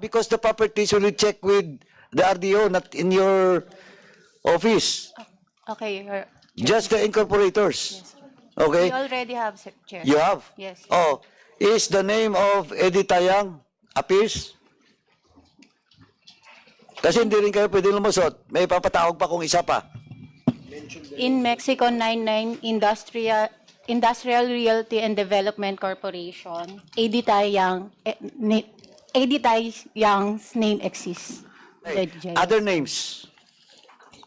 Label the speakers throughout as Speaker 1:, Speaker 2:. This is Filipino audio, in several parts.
Speaker 1: Because the properties will be checked with the RDO, not in your office.
Speaker 2: Okay,
Speaker 1: Just the incorporators.
Speaker 2: we
Speaker 1: Okay?
Speaker 2: already have, Chair.
Speaker 1: You have?
Speaker 2: Yes.
Speaker 1: Oh, is the name of Eddie Tayang appears? Kasi hindi rin kayo pwede lumusot. May papatawag pa kung isa pa.
Speaker 2: In Mexico 99 Industrial Realty and Development Corporation, AD Tayang's name exists.
Speaker 1: Okay.
Speaker 2: The
Speaker 1: Other names.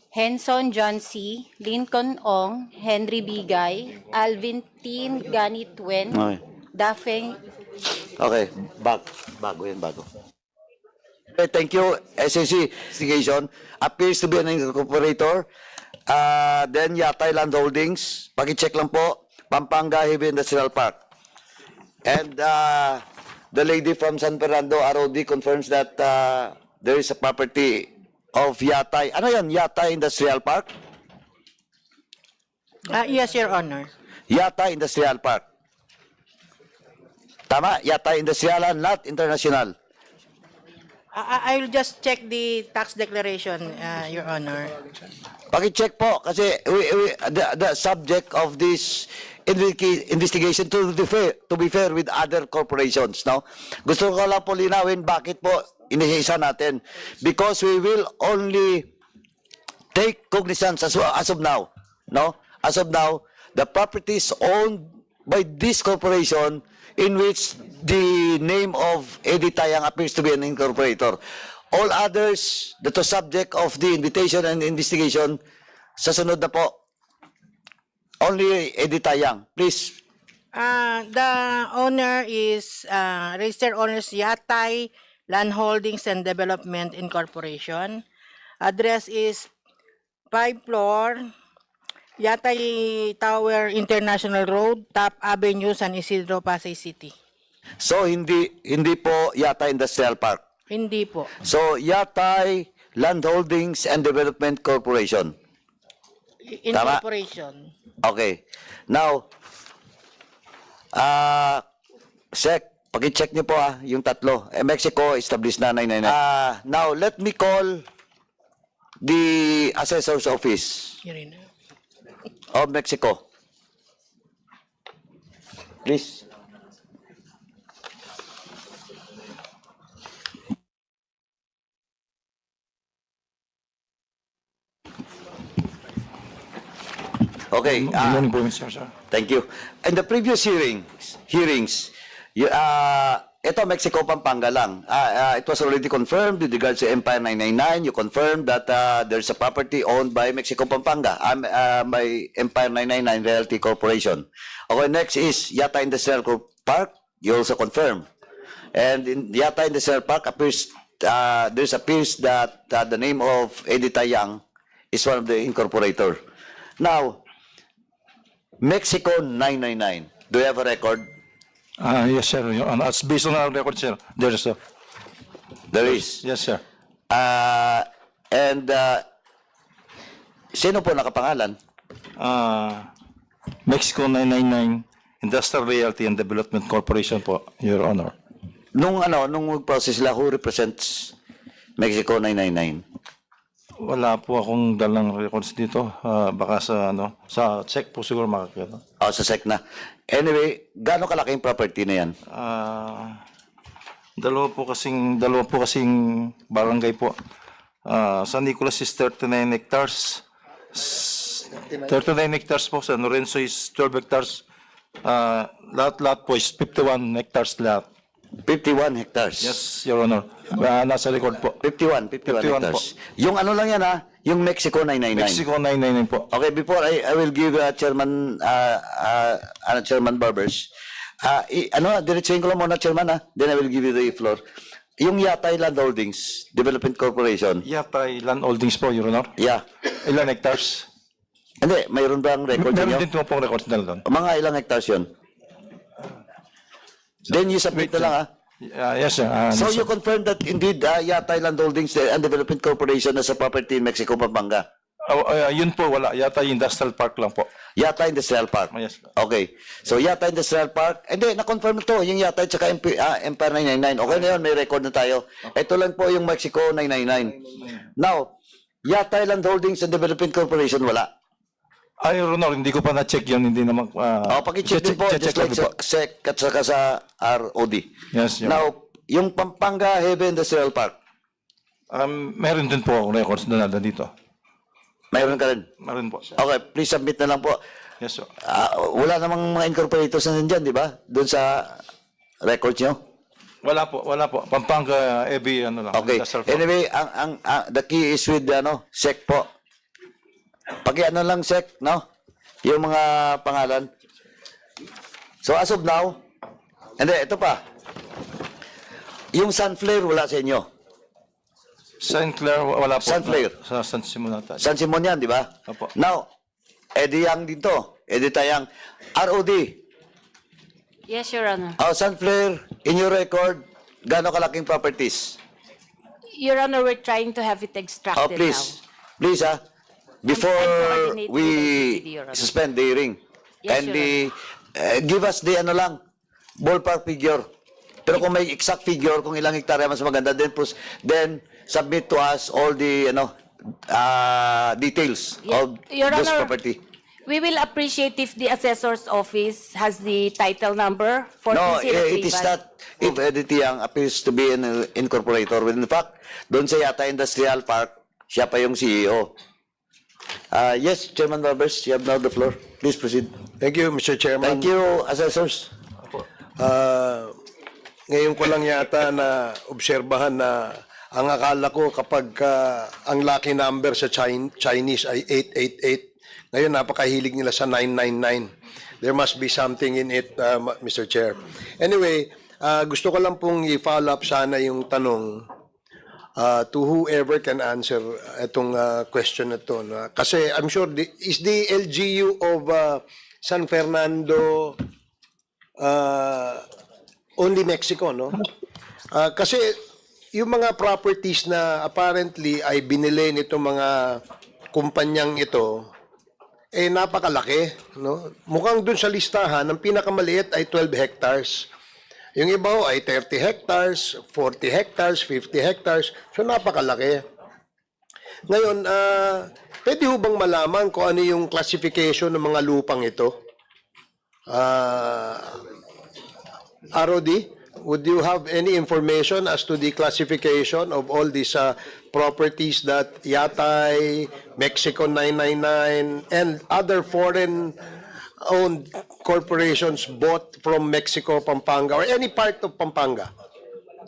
Speaker 2: Henson John C., Lincoln Ong, Henry Bigay, Alvin Tin Ganit Wen,
Speaker 1: Okay.
Speaker 2: Dafeng.
Speaker 1: Okay. Bago yan, bago. Okay, thank you. SAC investigation appears to be an incorporator. Then, Thailand Holdings. Paki-check lang po. Pampanga Heavy Industrial Park. And the lady from San Fernando, ROD, confirms that there is a property of Yatay. Ano yan? Yatay Industrial Park?
Speaker 3: Yes, Your Honor.
Speaker 1: Yatay Industrial Park. Tama? Yatay Industrial, not international.
Speaker 3: I will just check the tax declaration, Your Honor.
Speaker 1: Paki-check po kasi the subject of this investigation to be fair with other corporations, no? Gusto ko lang po linawin bakit po inihisa natin, because we will only take cognizance as of now, no? As of now, the properties owned by this corporation in which the name of Eddie Tayang appears to be an incorporator. All others that are subject of the invitation and investigation, sa sunod na po, only Eddie Tayang. Please.
Speaker 3: The owner is registered owners Yatay Land Holdings and Development Incorporation. Address is 5 floor, Yatay Tower International Road, Top Avenue, San Isidro, Pasay City.
Speaker 1: So, hindi po Yatay Industrial Park.
Speaker 3: Hindi po.
Speaker 1: So, Yatay Land Holdings and Development Corporation. Tama.
Speaker 3: Incorporation.
Speaker 1: Okay. Now, Sec, paki-check niyo po yung tatlo. Mexico, established na 999. Now, let me call the Assessor's Office of Mexico. Please. Okay.
Speaker 4: Good morning po, Mr. Sir.
Speaker 1: Thank you. In the previous hearings, ito Mexico, Pampanga lang. It was already confirmed with regards to Empire 999. You confirmed that there's a property owned by Mexico, Pampanga, by Empire 999 Realty Corporation. Okay, next is Yata Industrial Park. You also confirm. And in Yata Industrial Park appears that the name of Eddie Tayang is one of the incorporator. Now, Mexico 999. Do you have a record?
Speaker 4: Yes, sir. It's based on our record, sir. There, sir.
Speaker 1: There is.
Speaker 4: Yes, sir.
Speaker 1: And sino po nakapangalan?
Speaker 4: Mexico 999 Industrial Realty and Development Corporation po, Your Honor.
Speaker 1: Nung process sila, who represents Mexico 999?
Speaker 4: Wala po akong dalang records dito. Baka sa check po siguro makakita.
Speaker 1: Sa SEC na. Anyway, gaano kalaki yung property na yan?
Speaker 4: Dalawa po kasing barangay po. San Nicolas is 39 hectares. 39 hectares po. San Lorenzo is 12 hectares. Lahat po is 51 hectares lahat.
Speaker 1: 51 hectares.
Speaker 4: Yes, Your Honor. Nasa record po.
Speaker 1: 51 hectares. Yung ano lang yan yung Mexico 999.
Speaker 4: Mexico 999 po.
Speaker 1: Okay, before I will give Chairman Chairman Barbers. Diretsuhin ko lang muna, Chairman, then I will give you the floor. Yung Yatay Land Holdings Development Corporation.
Speaker 4: Yatay Land Holdings po, Your Honor.
Speaker 1: Yeah.
Speaker 4: Ilan hectares?
Speaker 1: Hindi, mayroon bang record
Speaker 4: Meron
Speaker 1: niyo?
Speaker 4: din po pong records na doon.
Speaker 1: Mga ilang hectares yun? Then you submit na lang,
Speaker 4: Yes, sir.
Speaker 1: So you confirm that indeed Yatay Land Holdings and Development Corporation has a property in Mexico, Pampanga?
Speaker 4: Yun po, wala. Yata industrial park lang po.
Speaker 1: Yata Industrial Park.
Speaker 4: Yes.
Speaker 1: Okay. So, Yata Industrial Park. Hindi, na-confirm to. Yung Yata at saka Empire 999. Okay na yun, may record na tayo. Ito lang po yung Mexico 999. Now, Yata Land Holdings and Development Corporation, wala.
Speaker 4: Ay, Ronor, hindi ko pa na-check yun. Hindi naman...
Speaker 1: Pakicheck din po, just like sa SEC at saka sa ROD.
Speaker 4: Yes, Your
Speaker 1: Now, yung Pampanga Heavy Industrial Park,
Speaker 4: meron din po akong records na dito.
Speaker 1: mayroon ka rin.
Speaker 4: Meron po.
Speaker 1: Okay, please submit na lang po.
Speaker 4: Yes, sir.
Speaker 1: Wala namang mga incorporators na nandyan, di ba? Doon sa records nyo?
Speaker 4: Wala po, wala po. Pampanga, EB, ano lang.
Speaker 1: Okay.
Speaker 4: industrial park.
Speaker 1: Anyway, the key is with SEC po. Paki-ano lang SEC, no? Yung mga pangalan. So as of now, hindi, ito pa. Yung Sunflare wala sa inyo.
Speaker 4: St. Clair, wala po.
Speaker 1: St. Clair.
Speaker 4: Sa San Simonata.
Speaker 1: San Simon yan, di ba?
Speaker 4: Opo.
Speaker 1: Now, Eddie Yang dito. Eddie Tayang. ROD.
Speaker 2: Yes, Your Honor.
Speaker 1: Sunflare, in your record, gaano kalaking properties?
Speaker 2: Your Honor, we're trying to have it extracted
Speaker 1: Please. Please, before
Speaker 2: coordinate
Speaker 1: we
Speaker 2: with the CCD, Your Honor.
Speaker 1: suspend the hearing,
Speaker 2: Yes,
Speaker 1: kindly give us the ano lang, ballpark figure. Pero kung may exact figure, kung ilang hektarya mas maganda, then submit to us all the details of
Speaker 2: Your
Speaker 1: this
Speaker 2: Honor,
Speaker 1: property.
Speaker 2: We will appreciate if the assessor's office has the title number for
Speaker 1: No,
Speaker 2: easy
Speaker 1: it is
Speaker 2: retrieval.
Speaker 1: not if Eddie Tiang appears to be an incorporator. In fact, doon sa Yata Industrial Park, siya pa yung CEO. Yes, Chairman Barbers, you have now the floor. Please proceed.
Speaker 5: Thank you, Mr. Chairman.
Speaker 1: Thank you, assessors.
Speaker 5: Ngayon ko lang yata na obserbahan na ang akala ko kapag ang lucky number sa Chinese ay 888, ngayon napakahilig nila sa 999. There must be something in it, Mr. Chair. Anyway, gusto ko lang pong i-follow up sana yung tanong to whoever can answer itong question na to. Kasi I'm sure, is the LGU of San Fernando only Mexico, no? Kasi yung mga properties na apparently ay binili nitong mga kumpanyang ito, napakalaki, no? Mukhang dun sa listahan, ang pinakamaliit ay 12 hectares. Yung iba ho ay 30 hectares, 40 hectares, 50 hectares. So napakalaki. Ngayon, pwede ho bang malaman kung ano yung classification ng mga lupang ito? ROD, would you have any information as to the classification of all these properties that Yatay, Mexico 999, and other foreign-owned corporations bought from Mexico, Pampanga, or any part of Pampanga?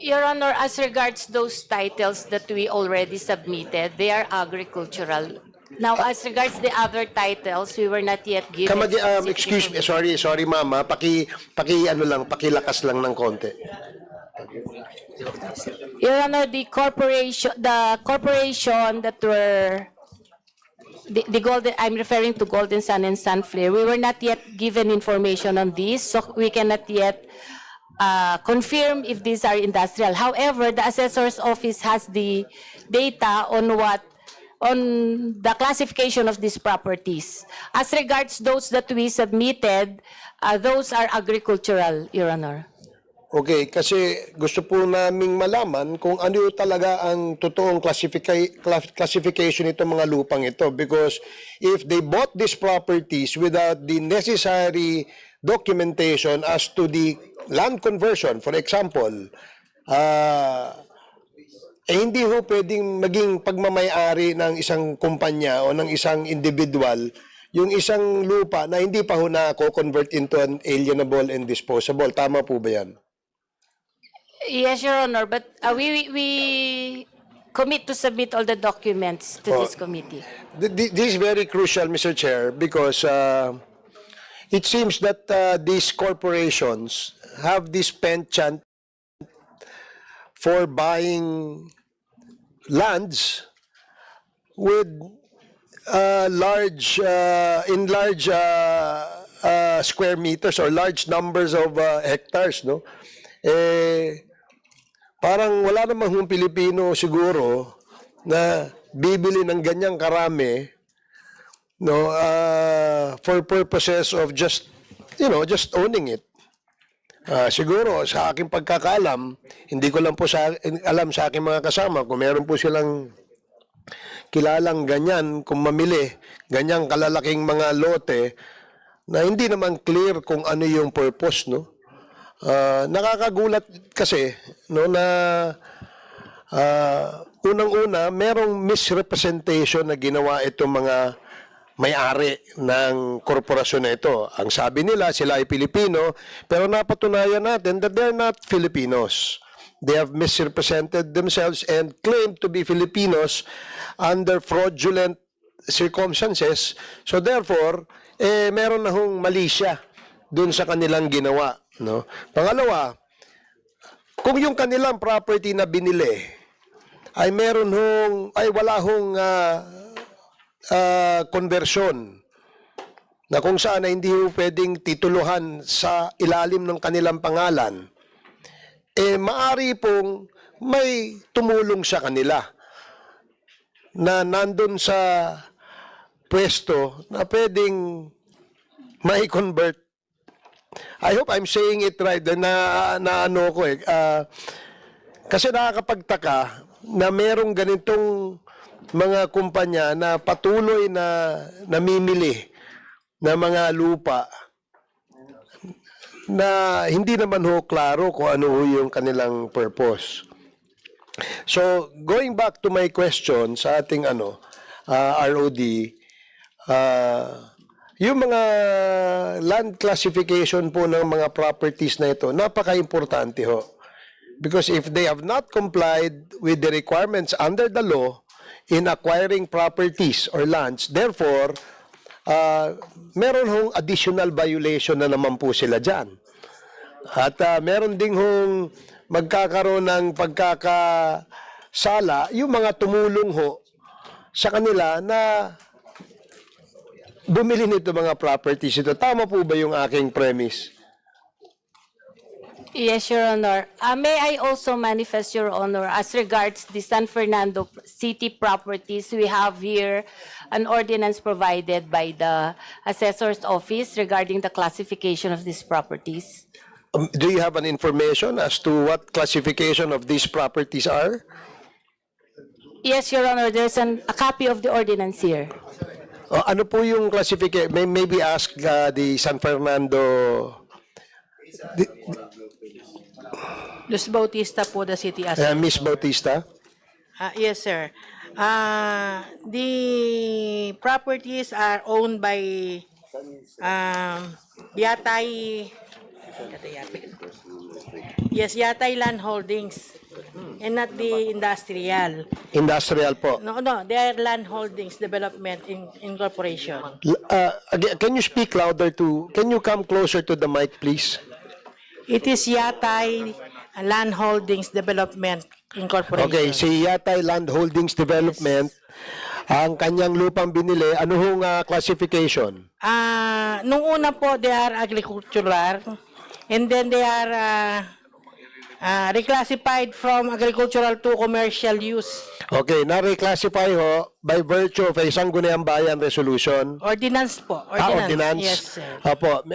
Speaker 2: Your Honor, as regards those titles that we already submitted, they are agricultural. Now, as regards the other titles, we were not yet given. specific
Speaker 5: Excuse me,
Speaker 2: information.
Speaker 5: sorry mama, pakilakas lang ng konti.
Speaker 2: Your Honor, the corporation that were the Golden, I'm referring to Golden Sun and Sunflare. We were not yet given information on this, so we cannot yet confirm if these are industrial. However, the assessor's office has the data on the classification of these properties. As regards those that we submitted, those are agricultural, Your Honor.
Speaker 5: Okay, kasi gusto po naming malaman kung ano talaga ang totoong classification nitong mga lupang ito, because if they bought these properties without the necessary documentation as to the land conversion, for example, hindi ho pwedeng maging pagmamay-ari ng isang kumpanya o ng isang individual yung isang lupa na hindi pa ho na-convert into an alienable and disposable. Tama po ba yan?
Speaker 2: Yes, Your Honor, but we commit to submit all the documents to this committee.
Speaker 5: This is very crucial, Mr. Chair, because it seems that these corporations have this penchant for buying lands with large square meters or large numbers of hectares, no? Parang wala namang Pilipino siguro na bibili ng ganyang karami no, for purposes of just, just owning it. Siguro, sa aking pagkakaalam, hindi ko lang po alam sa aking mga kasama kung meron po silang kilalang ganyan, kung mamili, ganyang kalalaking mga lote, na hindi naman clear kung ano yung purpose, no? Nakakagulat kasi, no, na unang-una, merong misrepresentation na ginawa itong mga may-ari ng korporasyon na ito. Ang sabi nila, sila ay Pilipino, pero napatunayan natin that they're not Filipinos. They have misrepresented themselves and claimed to be Filipinos under fraudulent circumstances. So therefore, meron na hong mali siya dun sa kanilang ginawa. No? Pangalawa, kung yung kanilang property na binili ay wala hong konversyon na kung saan ay hindi pwedeng tituluhan sa ilalim ng kanilang pangalan, maari pong may tumulong sa kanila na nandun sa pwesto na pwedeng may convert. I hope I'm saying it right na ano ko kasi nakakapagtaka na merong ganitong mga kumpanya na patuloy na namimili ng mga lupa na hindi naman klaro kung ano yung kanilang purpose. So, going back to my question sa ating ROD, yung mga land classification po ng mga properties na ito, napaka-importante ho. Because if they have not complied with the requirements under the law in acquiring properties or lands, therefore, meron hong additional violation na naman po sila dyan. At meron ding hong magkakaroon ng pagkakasala yung mga tumulong ho sa kanila na bumili nito mga properties ito. Tama po ba yung aking premise?
Speaker 2: Yes, Your Honor. May I also manifest, Your Honor, as regards the San Fernando City properties, we have here an ordinance provided by the Assessor's Office regarding the classification of these properties.
Speaker 5: Do you have an information as to what classification of these properties are?
Speaker 2: Yes, Your Honor, there's a copy of the ordinance here.
Speaker 5: Ano po yung classification? Maybe ask the San Fernando...
Speaker 3: Luz Bautista po, the city
Speaker 5: Miss Bautista?
Speaker 3: Yes, sir. The properties are owned by Yatay. Yes, Yatay Land Holdings, and not the industrial.
Speaker 5: Industrial po.
Speaker 3: No, they are Land Holdings Development Incorporation.
Speaker 5: Again, can you speak louder can you come closer to the mic, please?
Speaker 3: It is Yatay Land Holdings Development Incorporation.
Speaker 5: Okay, si Yatay Land Holdings Development, ang kanyang lupang binili, ano hong classification?
Speaker 3: Nung una po, they are agricultural, and then they are reclassified from agricultural to commercial use.
Speaker 5: Okay, na-reclassify ho by virtue of a Sangguniang Bayan Resolution.
Speaker 3: Ordinance po.
Speaker 5: Ordinance?
Speaker 3: Yes, sir.
Speaker 5: Opo.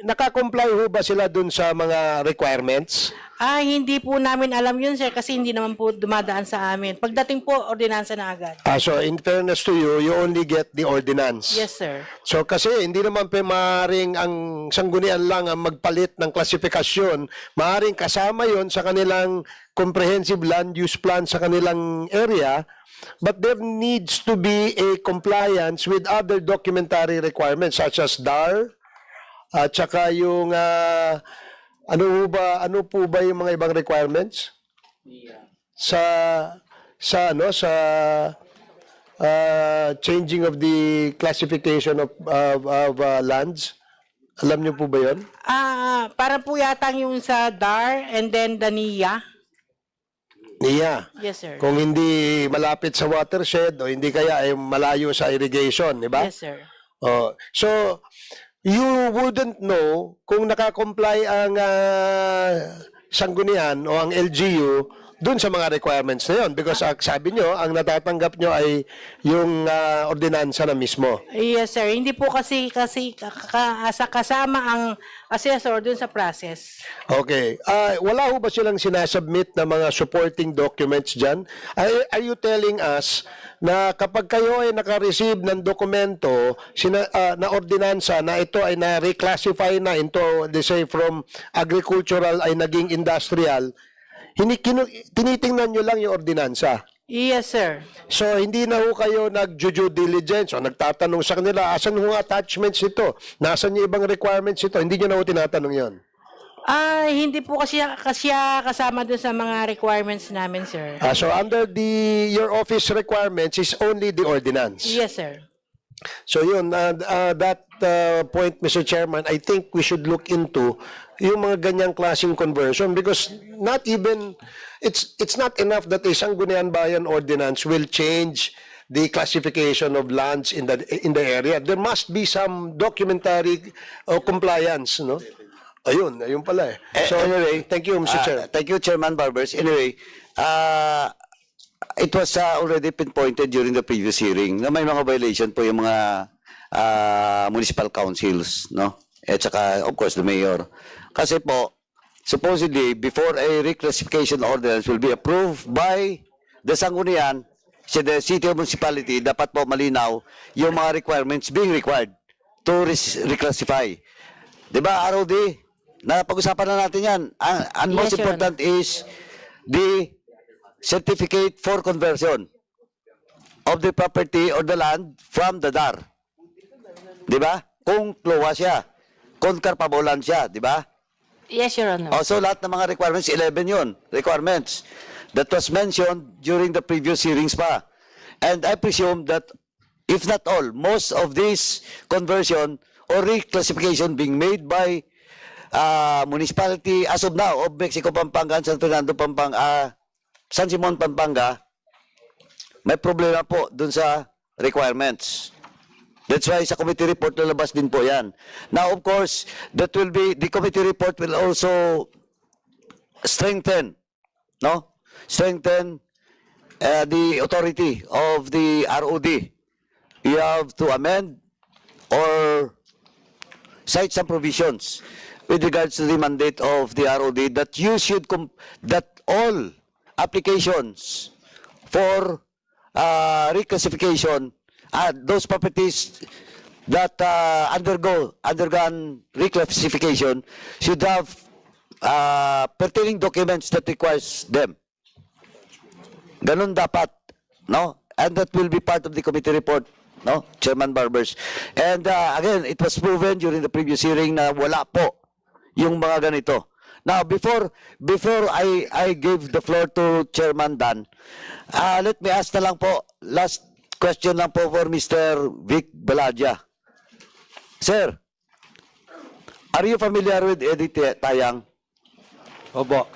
Speaker 5: Nakakomply ho ba sila dun sa mga requirements?
Speaker 3: Hindi po namin alam yun, sir, kasi hindi naman po dumadaan sa amin. Pagdating po, ordinansa na agad.
Speaker 5: So in fairness to you, you only get the ordinance.
Speaker 3: Yes, sir.
Speaker 5: So kasi hindi naman maaaring ang sanggunian lang ang magpalit ng klasifikasyon. Maaaring kasama yon sa kanilang comprehensive land use plan sa kanilang area, but there needs to be a compliance with other documentary requirements such as DAR, at saka yung ano po ba yung mga ibang requirements? Sa changing of the classification of lands? Alam niyo po ba 'yon?
Speaker 3: Para po yata yung sa DAR and then the NIA.
Speaker 5: NIA.
Speaker 3: Yes, sir.
Speaker 5: Kung hindi malapit sa watershed o hindi kaya ay malayo sa irrigation, di ba?
Speaker 3: Yes, sir.
Speaker 5: So, you wouldn't know kung nakakomply ang sanggunian o ang LGU dun sa mga requirements na yun. Because sabi nyo, ang natatanggap nyo ay yung ordinansa na mismo.
Speaker 3: Yes, sir. Hindi po kasi kasama ang assessor dun sa process.
Speaker 5: Okay. Wala ho ba silang sinasubmit na mga supporting documents dyan? Are you telling us na kapag kayo ay naka-receive ng dokumento na ordinansa na ito ay na-reclassify na into, they say, from agricultural ay naging industrial, tinitingnan nyo lang yung ordinansa?
Speaker 3: Yes, sir.
Speaker 5: So, hindi na ho kayo nag-due diligence o nagtatanong sa kanila, asan ho attachments nito? Nasaan yung ibang requirements ito? Hindi nyo na ho tinatanong yon.
Speaker 3: Hindi po kasi kasama dun sa mga requirements namin, sir.
Speaker 5: So, under your office requirements is only the ordinance?
Speaker 3: Yes, sir.
Speaker 5: So, yun, that point, Mr. Chairman, I think we should look into yung mga ganyang klaseng conversion because not even, it's not enough that a Sangguniang Bayan ordinance will change the classification of lands in the area. There must be some documentary compliance, no? Ayun pala eh. So,
Speaker 1: Anyway,
Speaker 5: thank you, Mr. Chair.
Speaker 1: Thank you, Chairman Barbers. Anyway, it was already pinpointed during the previous hearing na may mga violation po yung mga municipal councils, no? At saka, of course, the mayor. Kasi po, supposedly, before a reclassification ordinance will be approved by the Sangguniang, the city or municipality, dapat po malinaw yung mga requirements being required to reclassify. Diba, ROD? Napag-usapan na natin yan. Ang most
Speaker 2: Yes, Your
Speaker 1: important is the certificate for conversion of the property or the land from the DAR. Di ba? Kung kluwa siya, kung karpabolan siya, di ba?
Speaker 2: Yes, Your Honor.
Speaker 1: Also, lahat ng mga requirements, 11 yun, requirements that was mentioned during the previous hearings pa. And I presume that, if not all, most of this conversion or reclassification being made by municipality as of now of Mexico, Pampanga, and San Fernando, Pampanga, San Simon, Pampanga, may problema po dun sa requirements. That's why sa committee report lalabas din po yan. Now, of course, the committee report will also strengthen the authority of the ROD. You have to amend or cite some provisions with regards to the mandate of the ROD that that all applications for reclassification, those properties that undergone reclassification should have pertaining documents that requires them. Ganun dapat, no? And that will be part of the committee report, no? Chairman Barbers. And again, it was proven during the previous hearing na wala po yung mga ganito. Now, before I give the floor to Chairman Dan, let me ask na lang po, last question lang po for Mr. Vic Baladia. Sir, are you familiar with Edith Tayang?
Speaker 6: Opo.